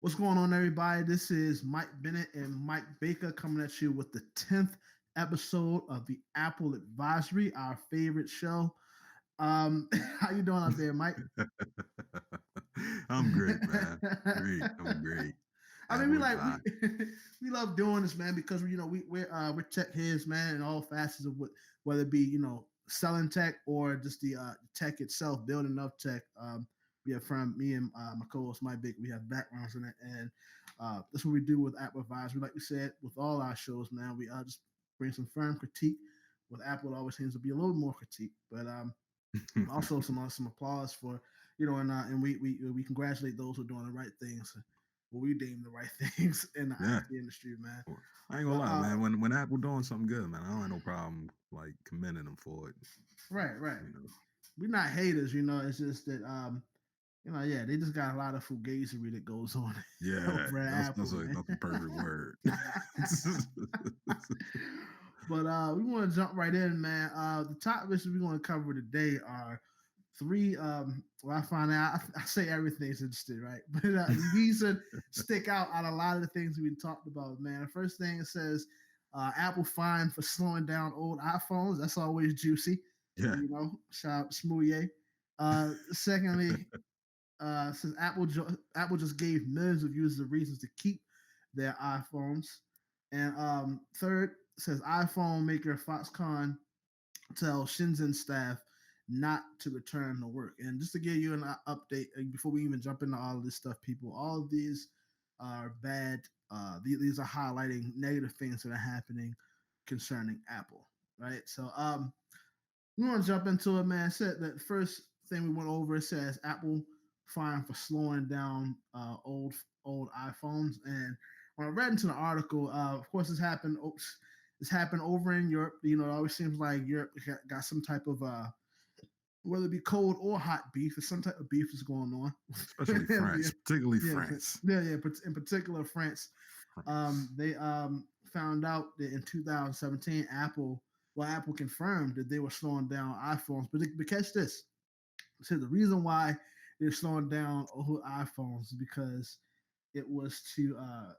What's going on, everybody? This is Mike Bennett and Mike Baker coming at you with the 10th episode of the Apple Advisory, our favorite show. How you doing out there, Mike? I'm great, man. Great. I'm great. I mean, we Apple like we Advice. we love doing this, man, because we're tech heads, man, in all facets of whether it be selling tech or just the tech itself, building up tech. We have from me and my co-host Mike Big. We have backgrounds in it, and that's what we do with Apple Advisory. Like we said, with all our shows, man, we just bring some firm critique. With Apple, it always seems to be a little more critique, but also some applause for and we congratulate those who are doing the right things, what we deem the right things in the Yeah. IT industry, man. I ain't gonna But lie, man. When Apple doing something good, man, I don't have no problem like commending them for it. right, You know. we're not haters, it's just that yeah, they just got a lot of fugazery that goes on Yeah, over at that's Apple, man. a perfect word. But we want to jump right in, man. The top issues we're going to cover today are three. Well, I find out I say everything's interesting, right? But these stick out a lot of the things we talked about, man. The first thing it says, Apple fined for slowing down old iPhones. That's always juicy, Yeah. Shout out Smoothie. Secondly, says Apple just gave millions of users reasons to keep their iPhones. And third says iPhone maker Foxconn tells Shenzhen staff not to return to work. And just to give you an update before we even jump into all of this stuff, people, all of these are bad. These are highlighting negative things that are happening concerning Apple, right? So we want to jump into it, man. Said that first thing we went over, it says Apple fined for slowing down old iPhones. And when I read into the article, of course, this happened. Oops, this happened over in Europe. It always seems like Europe got some type of whether it be cold or hot beef, there's some type of beef is going on. Especially yeah, France, particularly yeah, France. yeah. But in particular, France, France. they found out that in 2017, Apple confirmed that they were slowing down iPhones. But catch this. So the reason why they're slowing down old iPhones is because it was to uh,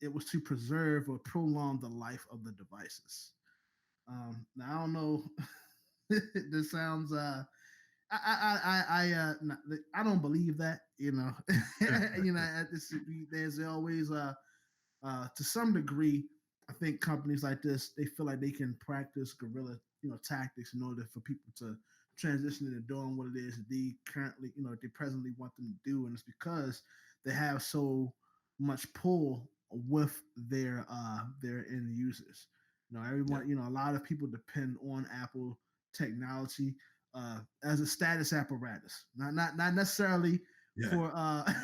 it was to preserve or prolong the life of the devices. Now I don't know. This sounds I don't believe that. There's always to some degree, I think companies like this they feel like they can practice guerrilla tactics in order for people to transition into doing what it is that they currently they presently want them to do, and it's because they have so much pull with their end users. Yeah. Everyone, a lot of people depend on Apple technology as a status apparatus, not necessarily Yeah. for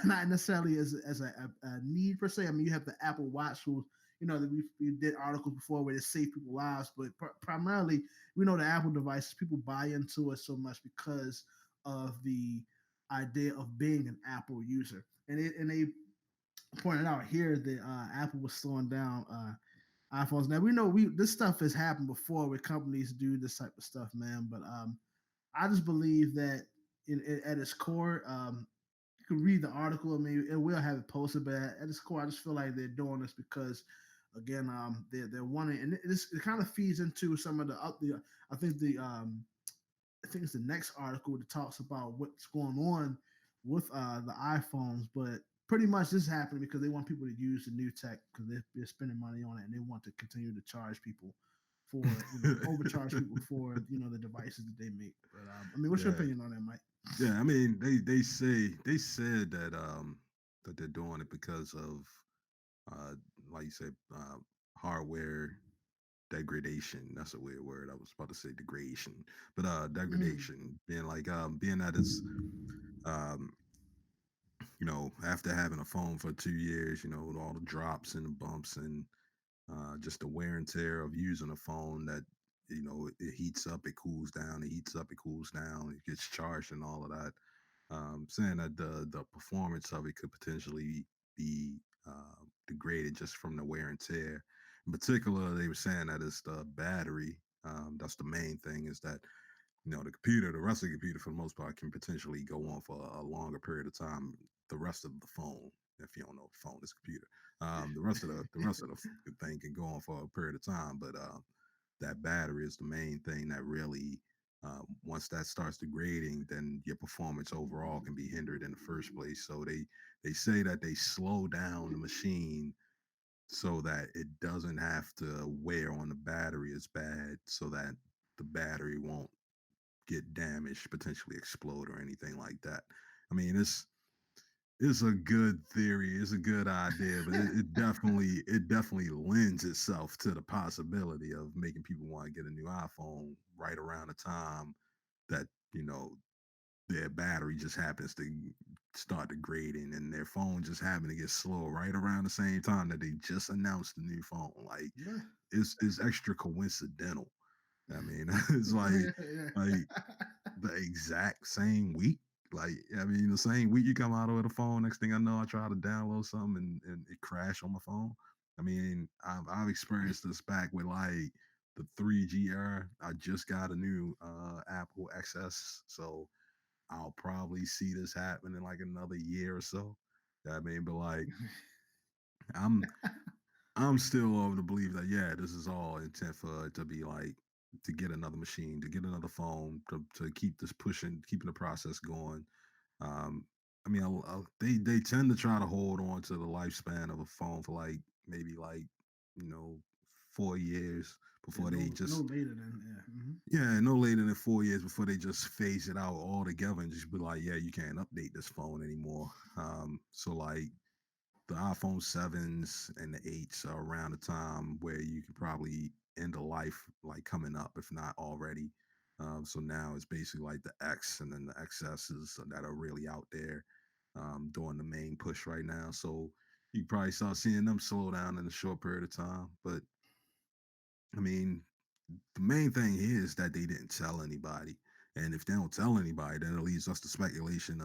not necessarily as a need per se. I mean, you have the Apple Watch, who that we did articles before where they save people lives, but primarily we know the Apple devices people buy into it so much because of the idea of being an Apple user, and they pointed out here that Apple was slowing down iPhones. Now we know this stuff has happened before where companies do this type of stuff, man. But I just believe that at its core, you can read the article. I mean, it will have it posted, but at its core, I just feel like they're doing this because, again, they're wanting, and it kind of feeds into some of the I think I think it's the next article that talks about what's going on with the iPhones, but pretty much this is happening because they want people to use the new tech because they're spending money on it and they want to continue to charge people for overcharge people for the devices that they make. But I mean, what's your Yeah. opinion on that, Mike? Yeah, I mean, they said that they're doing it because of uh like you said, hardware degradation. That's a weird word. I was about to say degradation, but Mm. degradation being that it's um after having a phone for 2 years, with all the drops and the bumps and just the wear and tear of using a phone that it heats up, it cools down, it heats up, it cools down, it gets charged and all of that. Saying that the performance of it could potentially be degraded just from the wear and tear. In particular, they were saying that it's the battery. That's the main thing. Is that the rest of the computer for the most part can potentially go on for a longer period of time. The rest of the phone. if you don't know, phone is a computer. The rest of the thing can go on for a period of time, but that battery is the main thing that really, once that starts degrading, then your performance overall can be hindered in the first place. So they say that they slow down the machine so that it doesn't have to wear on the battery as bad, so that the battery won't get damaged, potentially explode or anything like that. I mean, it's a good theory, it's a good idea, but it definitely lends itself to the possibility of making people want to get a new iPhone right around the time that their battery just happens to start degrading and their phone just happen to get slow right around the same time that they just announced the new phone. Like Yeah. it's extra coincidental. I mean, it's like the exact same week. Like, I mean, the same week you come out with a phone, next thing I know, I try to download something and it crashed on my phone. I mean, I've experienced this back with like the 3G era. I just got a new Apple XS, so I'll probably see this happen in like another year or so. I mean, but like I'm I'm still of the belief that yeah, this is all intent for it to be like to get another machine, to get another phone, to keep this pushing, keeping the process going. Um, I mean, they tend to try to hold on to the lifespan of a phone for like maybe like you know 4 years Yeah, before they no just later than yeah. yeah, no later than 4 years before they just phase it out altogether and just be like, yeah, you can't update this phone anymore. So like the iPhone 7s and the 8s are around the time where you could probably end a life like coming up, if not already. So now it's basically like the X and then the XSs that are really out there doing the main push right now. So you probably start seeing them slow down in a short period of time. But I mean, the main thing is that they didn't tell anybody. And if they don't tell anybody, then it leads us to speculation.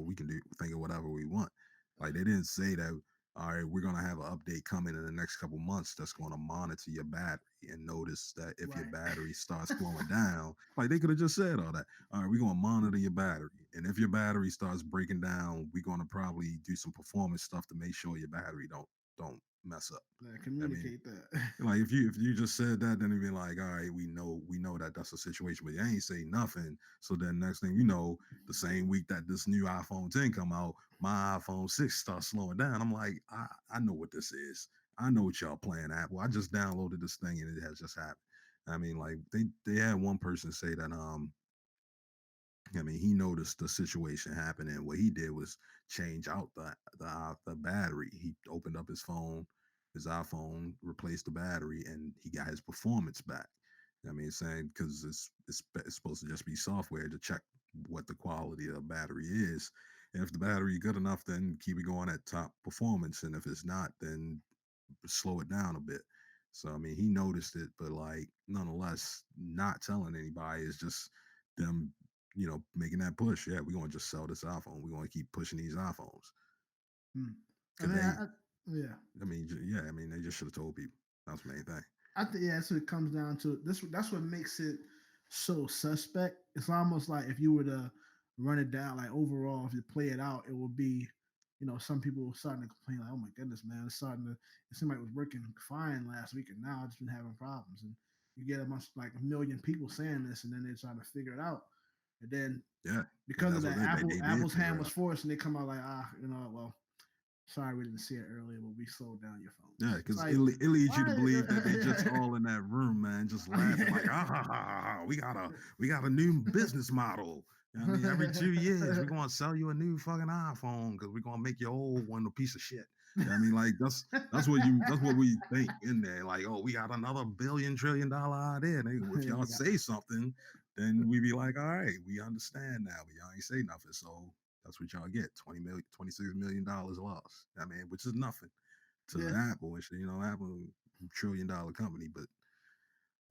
We can do think of whatever we want. Like they didn't say that. All right, we're gonna have an update coming in the next couple months that's gonna monitor your battery and notice that if your Right. battery starts slowing down, like they could have just said all that. All right, we're gonna monitor your battery, and if your battery starts breaking down, we're gonna probably do some performance stuff to make sure your battery don't mess up. Yeah, I mean, communicate that. like if you just said that, then it'd be like, all right, we know that that's a situation, but you ain't say nothing. So then next thing you know, the same week that this new iPhone 10 come out, my iPhone 6 starts slowing down. I'm like, I know what this is. I know what y'all playing Apple. I just downloaded this thing and it has just happened. I mean, like they had one person say that I mean, he noticed the situation happening. What he did was change out the battery. He opened up his iPhone, replaced the battery, and he got his performance back. I mean, saying because it's supposed to just be software to check what the quality of the battery is. And if the battery good enough, then keep it going at top performance. And if it's not, then slow it down a bit. So I mean, he noticed it, but like nonetheless, not telling anybody is just them, making that push. Yeah, we're gonna just sell this iPhone. We're gonna keep pushing these iPhones Hmm. I because mean, yeah. I mean, yeah, I mean, they just should have told people. That's the main thing. I think yeah, that's what it comes down to. This that's what makes it so suspect. It's almost like if you were to run it down, like overall, if you play it out, it would be, some people starting to complain like, "Oh my goodness, man, it's starting to." It seemed like it was working fine last week, and now it's been having problems. And you get a bunch like a million people saying this, and then they're trying to figure it out. And then Yeah, and because of that's what that, they did Apple's figure hand it was out. forced, and they come out like, well, sorry we didn't see it earlier, but we slowed down your Yeah, phones. It's because like, it leads you to why? believe that they just all in that room, man, just laughing like, ah, ha, ha, ha, ha, we got a new business model. I mean, every 2 years we're gonna sell you a new fucking iPhone because we're gonna make your old one a piece of shit. I mean, like that's what we think in there. Like, oh, we got another billion trillion dollar idea. And if y'all we got say something, then we be like, all right, we understand now, but y'all ain't say nothing. So that's what y'all get. 20 million, $26 million lost. I mean, which is nothing to yeah. Apple and shit. Apple $1 trillion company, but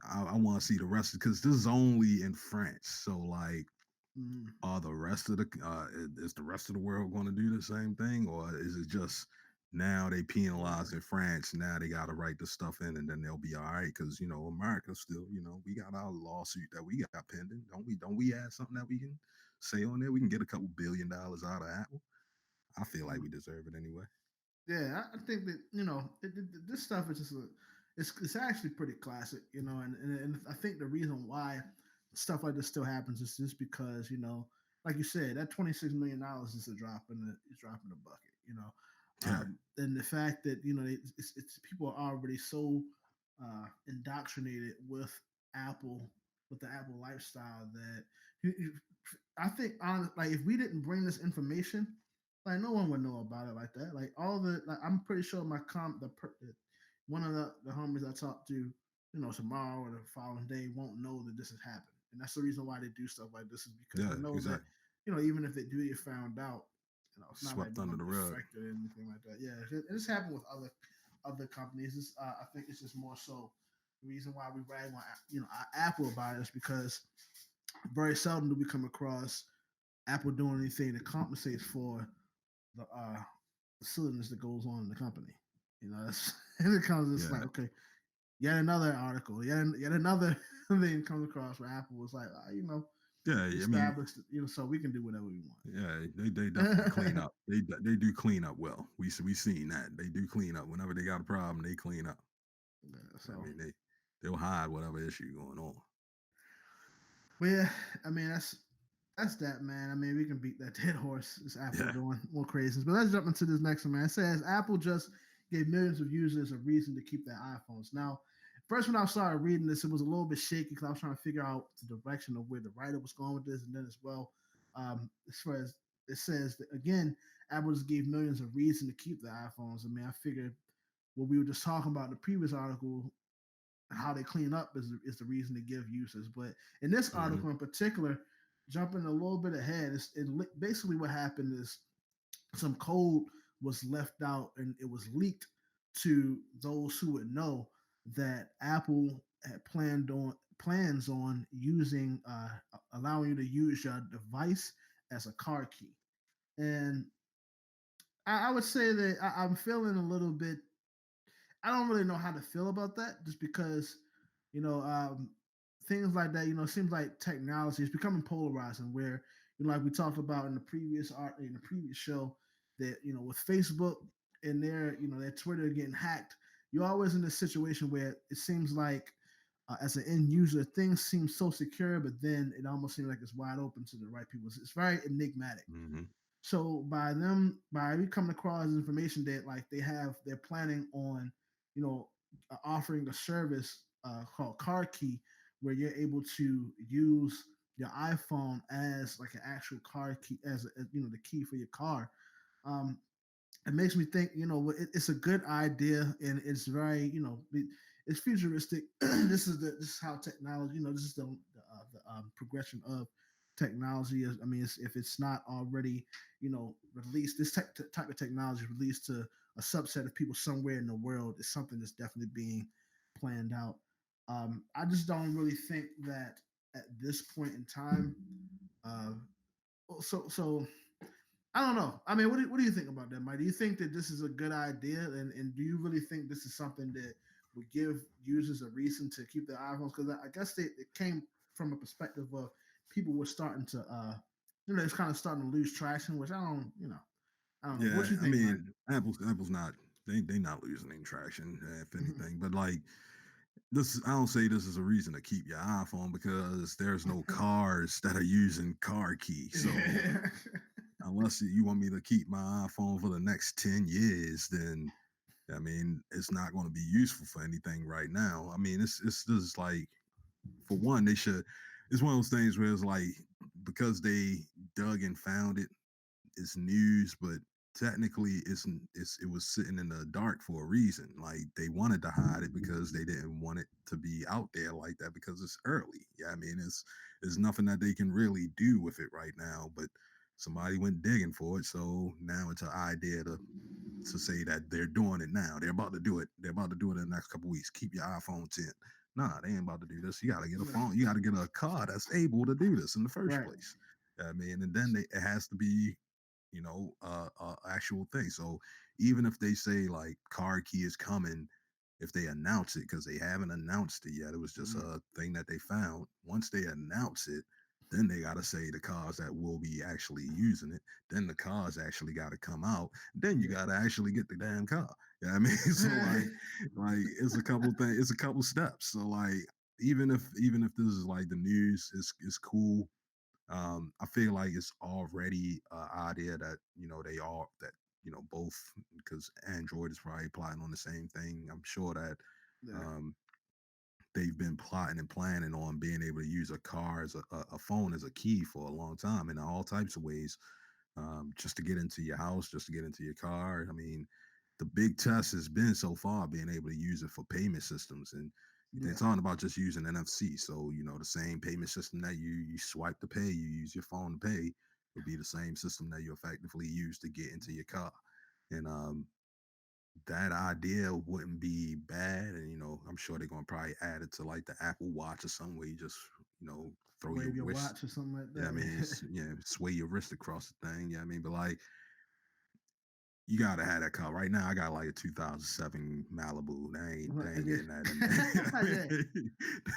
I want to see the rest because this is only in France. So like, Mm, are the rest of the is the rest of the world going to do the same thing, or is it just now they penalize yeah. in France? Now they got to write the stuff in, and then they'll be all right because America still we got our lawsuit that we got pending. Don't we have something that we can say on there? We can get a couple $1 billion out of Apple. I feel like Mm. we deserve it anyway. Yeah, I think that this stuff is just it's actually pretty classic, and I think the reason why stuff like this still happens is just because like you said, that $26 million is a drop in the bucket, Yeah, and the fact that it's people are already so indoctrinated Apple with the Apple lifestyle that I think like if we didn't bring this information, like no one would know about it like that. Like all the like I'm pretty sure my one of the homies I talked to, tomorrow or the following day won't know that this has happened. And that's the reason why they do stuff like this is because they yeah, know that, exactly. even if they do get found out, it's not like Swept they're under gonna the be rug. affected or anything like that. Yeah, it's happened with other companies. I think it's just more so the reason why we rag on Apple about it is because very seldom do we come across Apple doing anything that compensates for the silliness that goes on in the company. That's, and it comes just like Yeah, okay, yet another article, yet another thing comes across where Apple was like, yeah. I mean, established, so we can do whatever we yeah, they definitely clean want. up. They do clean up well. We seen that they do clean up. Whenever they got a problem, they clean up. Yeah, I so, mean, they'll hide whatever issue going on. but yeah, I mean that's that, man. I mean we can beat that dead horse. It's Apple Yeah. doing more craziness. But let's jump into this next one, man. It says Apple just gave millions of users a reason to keep their iPhones. Now, first when I started reading this, it was a little bit shaky because I was trying to figure out the direction of where the writer was going with this, and then as well, as far as it says that again, Apple just gave millions of reason to keep their iPhones. I mean, I figured what we were just talking about in the previous article how they clean up is the reason to give users. But in this Hmm. article in particular, jumping a little bit ahead, basically what happened is some code was left out and it was leaked to those who would know that Apple had plans on using allowing you to use your device as a car key. And I would say that I'm feeling a little bit I don't really know how to feel about that, just because you know um, things like that. It seems like technology is becoming polarizing. Where like we talked about in the previous show, that with Facebook and their Twitter getting hacked, you're always in a situation where it seems like as an end user, things seem so secure, but then it almost seems like it's wide open to the right people. It's very enigmatic. Hmm. So by me coming across information that like they're planning on, you know, offering a service called Car Key, where you're able to use your iPhone as like an actual car key, as the key for your car. Um, it makes me think, it's a good idea and it's very, it's futuristic. This is how technology, this is the progression of technology. I mean, if it's not already, released, this type of technology released to a subset of people somewhere in the world is something that's definitely being planned out. I just don't really think that at this point in time. Uh, so I don't know. I mean, what do you think about that, Mike? Do you think that this is a good idea, and do you really think this is something that would give users a reason to keep their iPhones? Because I guess it came from a perspective of people were starting to, it's kind of starting to lose traction, which I don't know. What Yeah, you I think, Mike? mean, Apple's not they not losing any traction, if anything. But like I don't say this is a reason to keep your iPhone because there's no cars that are using car key. So unless you want me to keep my iPhone for the next 10 years, then I mean it's not going to be useful for anything right now. I mean it's just like for one they should. It's one of those things where it's like because they dug and found it it's news, but technically it was sitting in the dark for a reason. Like they wanted to hide it because they didn't want it to be out there like that because it's early. Yeah, I mean it's nothing that they can really do with it right now, but somebody went digging for it, so now it's an idea to say that they're doing it now. They're about to do it. They're about to do it in the next couple weeks. Keep your iPhone 10. Nah, they ain't about to do this. You got to get a Right, phone. You got to get a car that's able to do this in the first right. place. I mean, and then it has to be actual thing. So even if they say like car key is coming, if they announce it, because they haven't announced it yet, it was just Mhm. a thing that they found. Once they announce it, Then they got to say the cars that will be actually using it. Then the cars actually got to come out. Then you Yeah. got to actually get the damn car. You know what I mean? So like it's a couple things. It's a couple steps. So like even if this is like the news is cool. I feel like it's already an idea that they all that both, because Android is probably plotting on the same thing. I'm sure that Yeah. um, they've been plotting and planning on being able to use a car as a phone as a key for a long time in all types of ways, just to get into your house, just to get into your car. I mean, the big test has been so far being able to use it for payment systems, and they're Yeah. talking about just using NFC. So the same payment system that you swipe to pay, you use your phone to pay, would be the same system that you effectively use to get into your car. And that idea wouldn't be bad. And I'm sure they're gonna probably add it to like the Apple Watch or something where you just throw your Wave your wrist. watch or something like Yeah, I mean, that. sway your wrist across the thing. Yeah, I mean, but like you gotta have that car. Right now, I got like a 2007 Malibu. They ain't getting that in Yeah. there.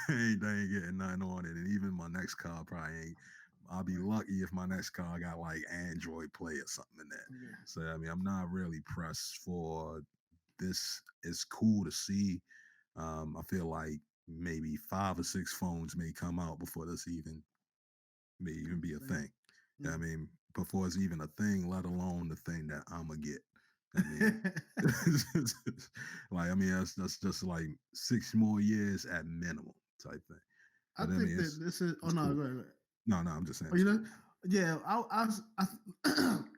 They ain't getting nothing on it. And even my next car probably ain't. I'll be Right. lucky if my next car got like Android Play or something in there. Yeah. So I mean, I'm not really pressed for this. It's cool to see. I feel like maybe 5 or 6 phones may come out before this may even be a Thing. thing. Yeah, I Mm. mean, before it's even a thing, let alone the thing that I'm gonna get. I mean, like I mean, that's just like 6 more years at minimum type thing. I But I think mean, that this is. Oh it's no, cool. go ahead. Go ahead. No, I'm just saying Oh, it's you know, cool. yeah.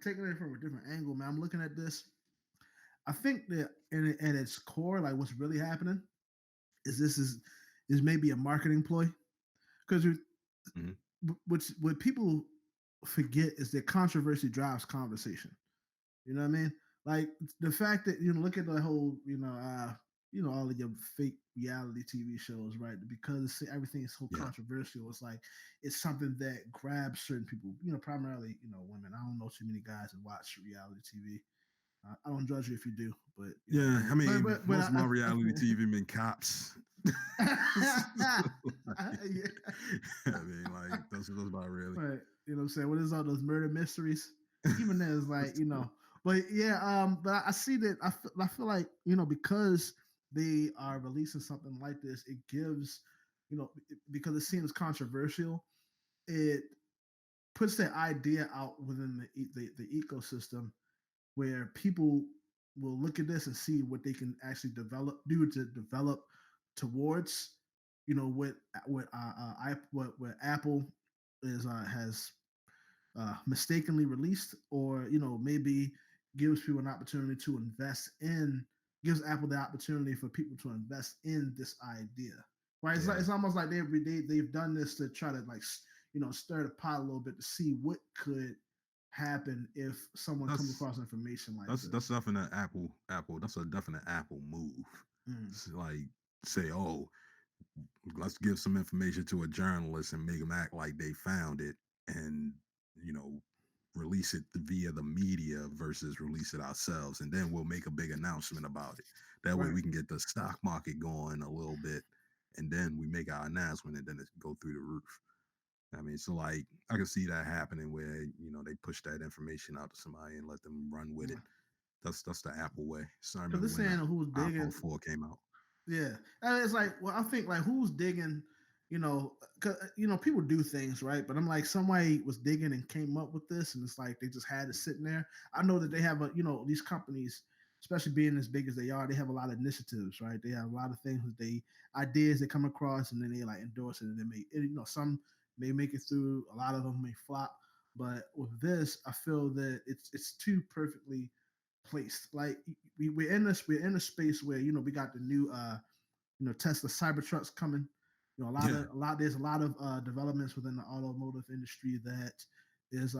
Taking it from a different angle, man. I'm looking at this. I think that at its core, like what's really happening is this is maybe a marketing ploy because Hmm. what people forget is that controversy drives conversation. You know what I mean? Like the fact that look at the whole all of your fake reality TV shows, right? Because everything is so Yeah, controversial, it's like it's something that grabs certain people. Primarily women. I don't know too many guys that watch reality TV. I don't judge you if you do, but yeah. I mean, but most of my reality TV been cops. yeah. I mean, like that's about really. Right. You know what I'm saying? What is all those murder mysteries? Even there's like, but yeah, but I see that I feel like, because they are releasing something like this, it gives, because it seems controversial, it puts that idea out within the ecosystem where people will look at this and see what they can actually develop towards, what Apple is has mistakenly released, or maybe gives people an opportunity to invest in, gives Apple the opportunity for people to invest in this idea. Right? Yeah, It's almost like they've done this to try to like stir the pot a little bit to see what could happen if someone comes that's across information like that's this. definitely Apple. That's a definite Apple move. Mm, It's like say, oh, let's give some information to a journalist and make them act like they found it, and you know release it via the media versus release it ourselves, and then we'll make a big announcement about it. That way right. we can get the stock market going a little bit, and then we make our announcement, and then it go through the roof. I mean, so like I can see that happening where they push that information out to somebody and let them run with it. That's the Apple way. So I Because remember this when saying who's iPhone digging. 4 came out. Yeah, and it's like, well, I think like who's digging, 'cause, people do things right, but I'm like somebody was digging and came up with this, and it's like they just had it sitting there. I know that they have these companies, especially being as big as they are, they have a lot of initiatives, right? They have a lot of things that they ideas they come across, and then they like endorse it, and they make some may make it through, a lot of them may flop, but with this, I feel that it's too perfectly placed. Like we're in a space where we got the new Tesla Cybertrucks coming. Yeah, There's a lot of developments within the automotive industry that is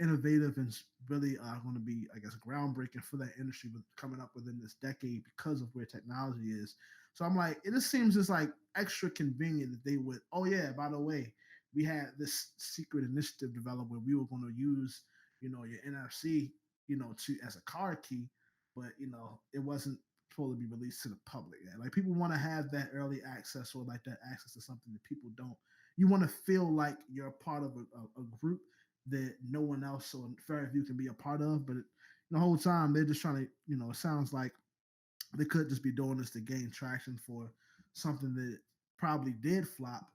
innovative and really going to be, I guess, groundbreaking for that industry coming up within this decade because of where technology is. So I'm like, it just seems just like extra convenient that they would. Oh yeah, by the way, we had this secret initiative developed where we were going to use your NFC to as a car key, but it wasn't supposed to be released to the public. Yeah? Like people want to have that early access or like that access to something that people don't. you want to feel like you're a part of a group that no one else or very few can be a part of. But the whole time they're just trying to, it sounds like they could just be doing this to gain traction for something that probably did flop,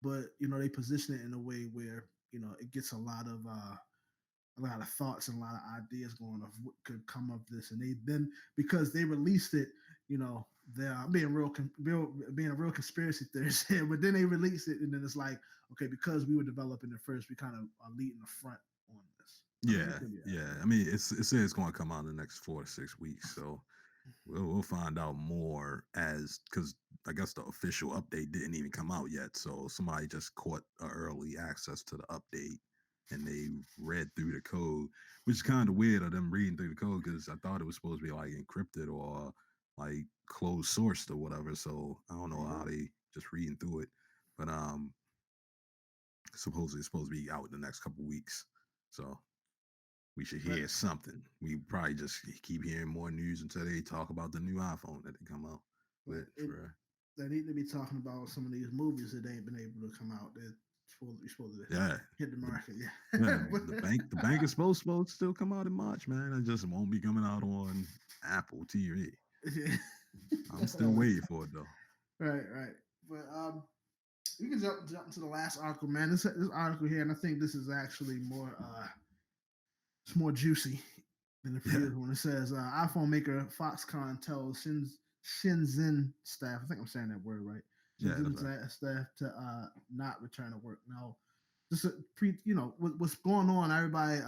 but they position it in a way where it gets a lot of thoughts and a lot of ideas going of what could come of this, and they then because they released it, they're being a real conspiracy theorist here, but then they release it, and then it's like, okay, because we were developing it first, we kind of are leading the front on this. I mean, it Yeah, could be that. yeah. I mean, it says it's going to come out in the next 4 to 6 weeks, so we'll find out more as because I guess the official update didn't even come out yet. So somebody just caught early access to the update and they read through the code, which is kind of weird of them reading through the code because I thought it was supposed to be like encrypted or like closed sourced or whatever. So I don't know how Mhm. they just reading through it, but supposedly it's supposed to be out in the next couple weeks. So we should But hear something. We probably just keep hearing more news until they talk about the new iPhone that they come out but with. For they need to be talking about some of these movies that ain't been able to come out. They're supposed to yeah, hit the the market. yeah, Yeah. But, the bank is supposed to still come out in March, man. It just won't be coming out on Apple TV. yeah. I'm still waiting for it though. Right, right. But we can jump into the last article, man. This article here, and I think this is actually more it's more juicy than the Yeah, previous one. It says iPhone maker Foxconn tells Shenzhen staff, I think I'm saying that word right, yeah, that's Shenzhen right. staff to not return to work. Now, just what's going on. Everybody,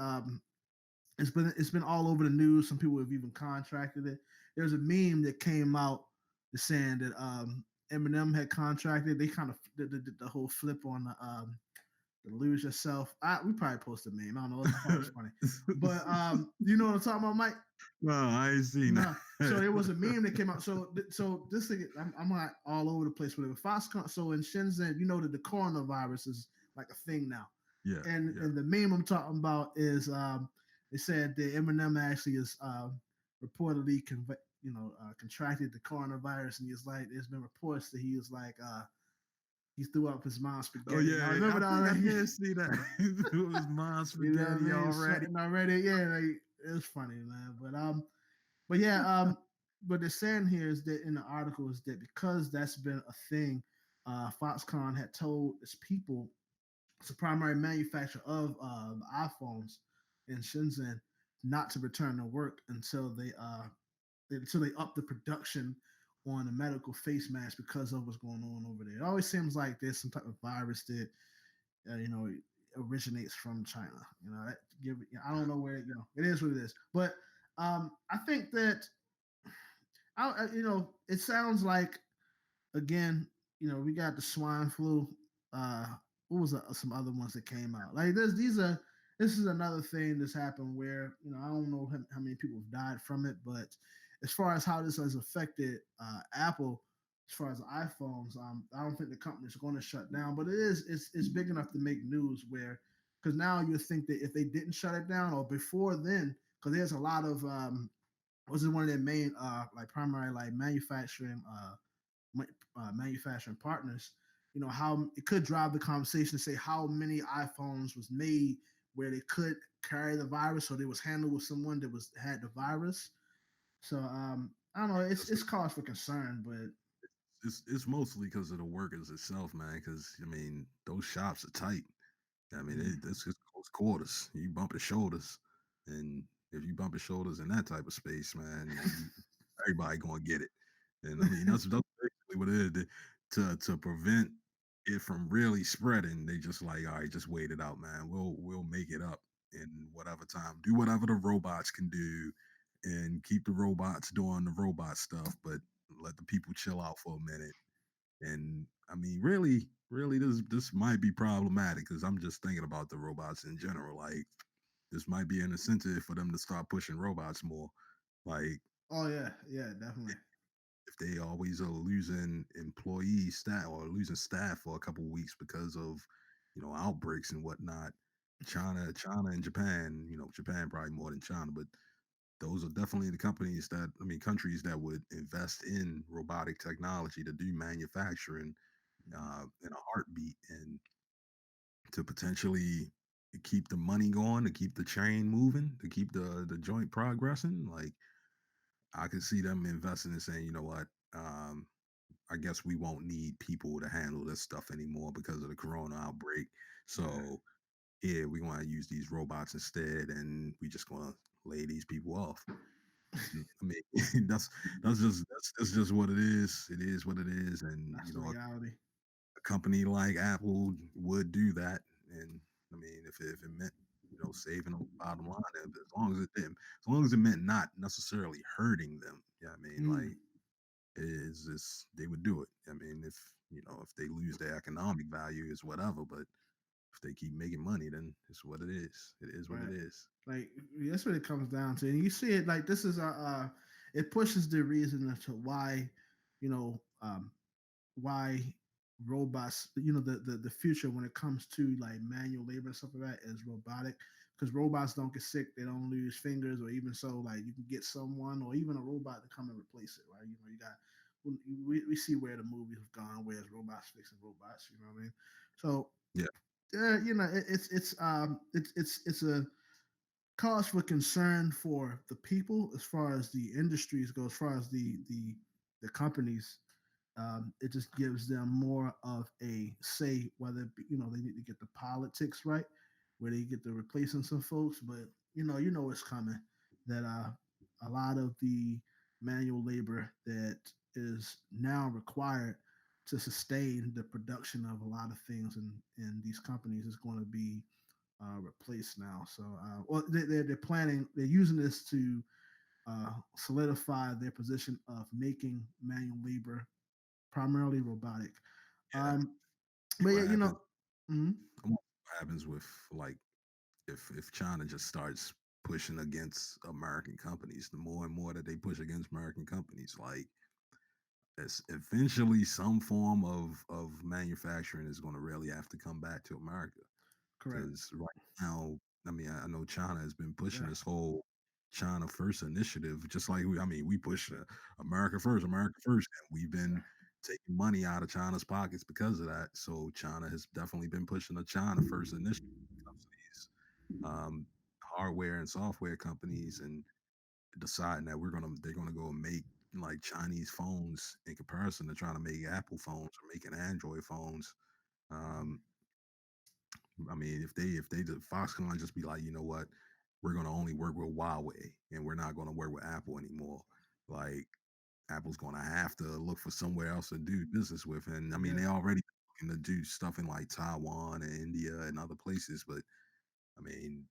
it's been all over the news. Some people have even contracted it. There's a meme that came out saying that Eminem had contracted. They kind of did the whole flip on the lose yourself. We probably posted a meme. I don't know. I thought it was funny, but you know what I'm talking about, Mike? No, I ain't seen No. So that. there was a meme that came out. So this thing, I'm not all over the place with it. Foxconn. So in Shenzhen, that the coronavirus is like a thing now, Yeah, and yeah. and the meme I'm talking about is they said that Eminem actually is reportedly contracted the coronavirus, and he's like, there's been reports that he was like he threw up his mom's Oh spaghetti. And I yeah, remember I that think I already. did see that. It was mom You know what I spaghetti mean? already. Sweating already. Yeah, like it was funny, man. But yeah, what they're saying here is that in the article is that because that's been a thing, Foxconn had told its people, it's a primary manufacturer of iPhones in Shenzhen, not to return to work until they up the production on a medical face mask because of what's going on over there. It always seems like there's some type of virus that originates from China. I don't know where it is what it is, but I think that it sounds like again, we got the swine flu. Uh, what was some other ones that came out? Like this is another thing that's happened where I don't know how many people have died from it, but as far as how this has affected Apple, as far as iPhones, I don't think the company's going to shut down, but it's big enough to make news where because now you think that if they didn't shut it down or before then, because there's a lot of was it one of their main like primary like manufacturing partners, how it could drive the conversation to say how many iPhones was made where they could carry the virus or they was handled with someone that was had the virus. So I don't know. It's cause for concern, but It's mostly because of the workers itself, man. Because I mean, those shops are tight. I mean, mm, it's just close quarters. You bump your shoulders, and if you bump your shoulders in that type of space, man, everybody gonna get it. And I mean, that's basically what it is. To prevent it from really spreading, they just like, all right, just wait it out, man. We'll make it up in whatever time. Do whatever the robots can do, and keep the robots doing the robot stuff, but let the people chill out for a minute. And I mean, really, this might be problematic because I'm just thinking about the robots in general. Like, this might be an incentive for them to start pushing robots more. Like, oh yeah, yeah, definitely. if they always are losing employees, staff, or losing staff for a couple of weeks because of outbreaks and whatnot. China, and Japan. Japan probably more than China, but those are definitely the countries that would invest in robotic technology to do manufacturing. in a heartbeat, and to potentially keep the money going, to keep the train moving, to keep the joint progressing. Like I could see them investing and saying, you know what, um, I guess we won't need people to handle this stuff anymore because of the corona outbreak. Yeah. So yeah, we want to use these robots instead, and we just gonna lay these people off. And, I mean, that's just what it is. It is what it is, and That's the reality. a company like Apple would do that. And I mean, if it meant saving them bottom line, as long as it didn't, as long as it meant not necessarily hurting them, yeah, I mean, like Mm, is they would do it. I mean, if they lose their economic value, is whatever. But if they keep making money, then it's what it is. It is what it right. is. Like that's what it comes down to. And you see it like this is it pushes the reason as to why, you know, why robots, the future when it comes to like manual labor and stuff like that is robotic because robots don't get sick, they don't lose fingers, or even so like you can get someone or even a robot to come and replace it, right? You got we see where the movies have gone, where it's robots fixing robots, you know what I mean? So Yeah, it's a cause for concern for the people as far as the industries go, as far as the companies. It just gives them more of a say whether they need to get the politics right, where they get to replacing some folks. But it's coming that a lot of the manual labor that is now required to sustain the production of a lot of things in these companies is going to be replaced now. So, well, they're planning, they're using this to solidify their position of making manual labor primarily robotic. yeah. Um, See but yeah, what happens. mhm, I wonder what happens with like if China just starts pushing against American companies, the more and more that they push against American companies, like it's eventually some form of manufacturing is going to really have to come back to America. correct. Because right now, I mean, I know China has been pushing Yeah, this whole China First initiative, just like I mean, we push America First, and we've been taking money out of China's pockets because of that. So China has definitely been pushing the China First initiative when it comes to these hardware and software companies, and deciding that they're gonna go and make like Chinese phones in comparison to trying to make Apple phones or making Android phones. Um, I mean, if they Foxconn just be like, you know what, we're gonna only work with Huawei and we're not gonna work with Apple anymore. Like Apple's gonna have to look for somewhere else to do business with. And I mean, yeah, they already looking to do stuff in like Taiwan and India and other places, but I mean,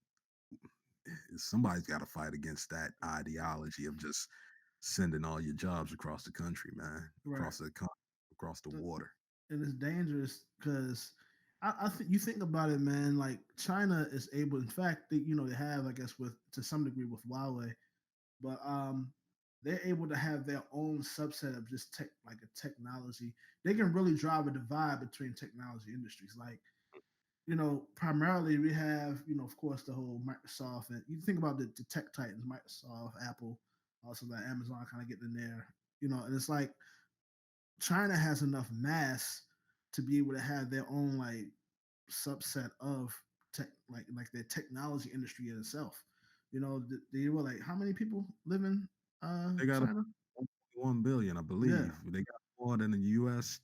somebody's got to fight against that ideology of just sending all your jobs across the country, man, right. across the Th- water. And it's dangerous because I think you think about it, man. Like China is able, in fact, they have, I guess, with to some degree with Huawei, but they're able to have their own subset of just tech, like a technology. They can really drive a divide between technology industries. Like primarily we have, of course, the whole Microsoft, and you think about the tech titans, Microsoft, Apple, also that Amazon kind of getting in there, and it's like China has enough mass to be able to have their own like subset of tech, like their technology industry in itself. They were like, how many people live in They got a China? 1.1 billion, I Yeah, believe. They got more than the U.S.,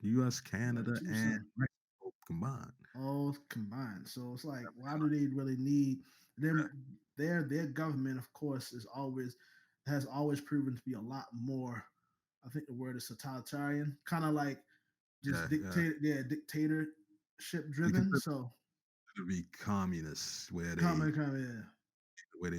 U.S., like Canada, two and something. Mexico combined. All combined. So it's like, why do they really need them? Their government, of course, has always proven to be a lot more. I think the word is totalitarian, kind of like just Yeah, yeah. dictatorship They driven. consider So to be communists, yeah, where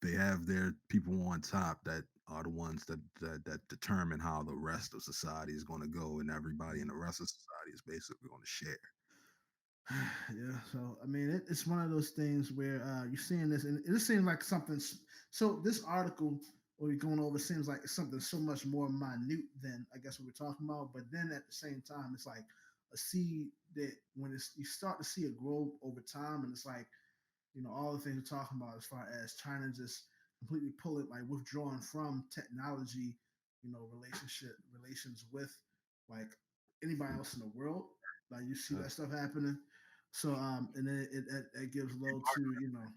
they have their people on top that are the ones that determine how the rest of society is going to go, and everybody in the rest of society is basically going to share. yeah. So I mean, it's one of those things where you're seeing this, and it seems like something. So this article we're going over seems like it's something so much more minute than I guess what we're talking about. But then at the same time, it's like a seed that when you start to see it grow over time, and it's like all the things we're talking about as far as China just completely pulling like withdrawing from technology, relations with like anybody else in the world. Like you see Uh, that stuff happening. So and then it gives you low to partner with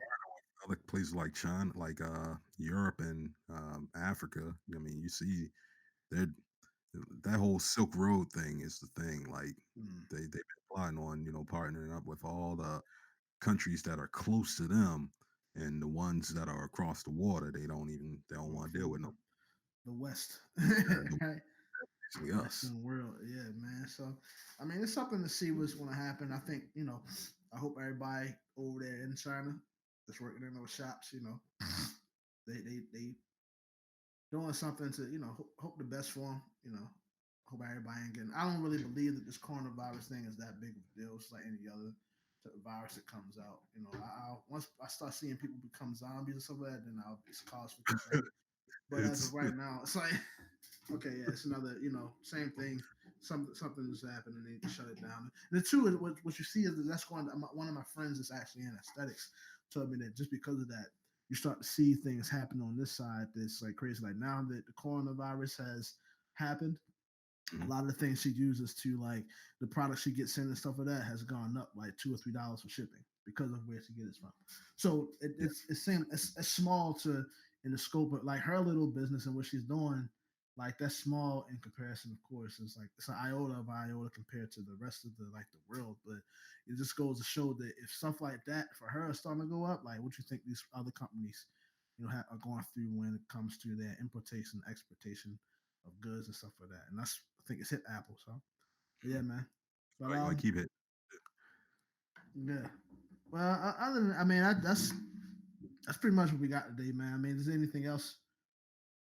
other places like China, like Europe and Africa. I mean, you see, they're that whole Silk Road thing is the thing. Like mm, they've been plotting on partnering up with all the countries that are close to them, and the ones that are across the water. They don't want to deal with no. the West, The, right? basically us. Western world, yeah, man. So, I mean, it's something to see what's going to happen. I think, I hope everybody over there in China that's working in those shops, they doing something to, hope the best for them, hope everybody ain't getting. I don't really believe that this coronavirus thing is that big of a deal. It's like any other virus that comes out. Once I start seeing people become zombies and stuff like that, then it's cause for concern. But as It's of right now, it's like, okay, yeah, it's another, same thing. Something just happened and they shut it down. And the two is what you see is that that's going. One of my friends is actually in aesthetics told me that just because of that, you start to see things happen on this side that's like crazy. Like now that the coronavirus has happened, a Mhm. lot of the things she uses to like the products she gets in and stuff like that has gone up like $2 or $3 for shipping because of where she gets it from. So Yeah, it's small to in the scope of like her little business and what she's doing. Like that's small in comparison, of course. It's like it's an iota of iota compared to the rest of the like the world. But it just goes to show that if stuff like that for her is starting to go up, like what you think these other companies, are going through when it comes to their importation, exportation of goods and stuff like that. And that's I think it's hit Apple. So yeah, man. But like keep it. yeah. Well, other than I mean, that's pretty much what we got today, man. I mean, is there anything else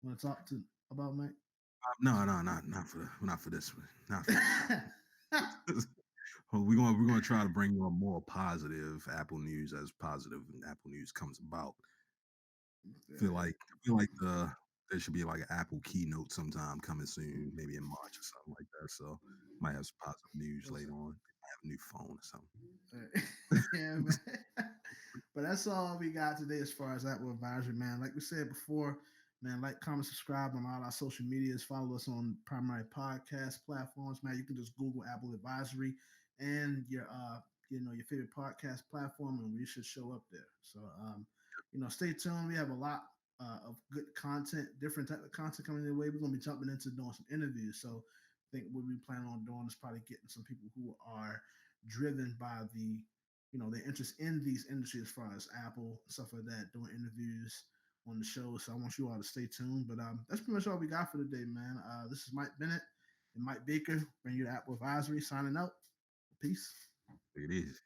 you want to talk to about, Mike? No, no, not for this one. Not for this. Well, we're gonna try to bring you a more positive Apple news as positive Apple news comes about. I feel like there should be like an Apple keynote sometime coming soon, maybe in March or something like that. So might have some positive news What's later that? on. Might have a new phone or something. Yeah, man. But that's all we got today as far as Apple Advisory, man. Like we said before, man, like, comment, subscribe on all our social medias. Follow us on primary podcast platforms, man. You can just Google Apple Advisory and your favorite podcast platform, and we should show up there. So, stay tuned. We have a lot of good content, different type of content coming your way. We're gonna be jumping into doing some interviews. So, I think what we plan on doing is probably getting some people who are driven by their interest in these industries as far as Apple stuff like that, doing interviews on the show. So I want you all to stay tuned. But that's pretty much all we got for today, man. This is Mike Bennett and Mike Baker, bring you the Apple Advisory, signing out. Peace. It is.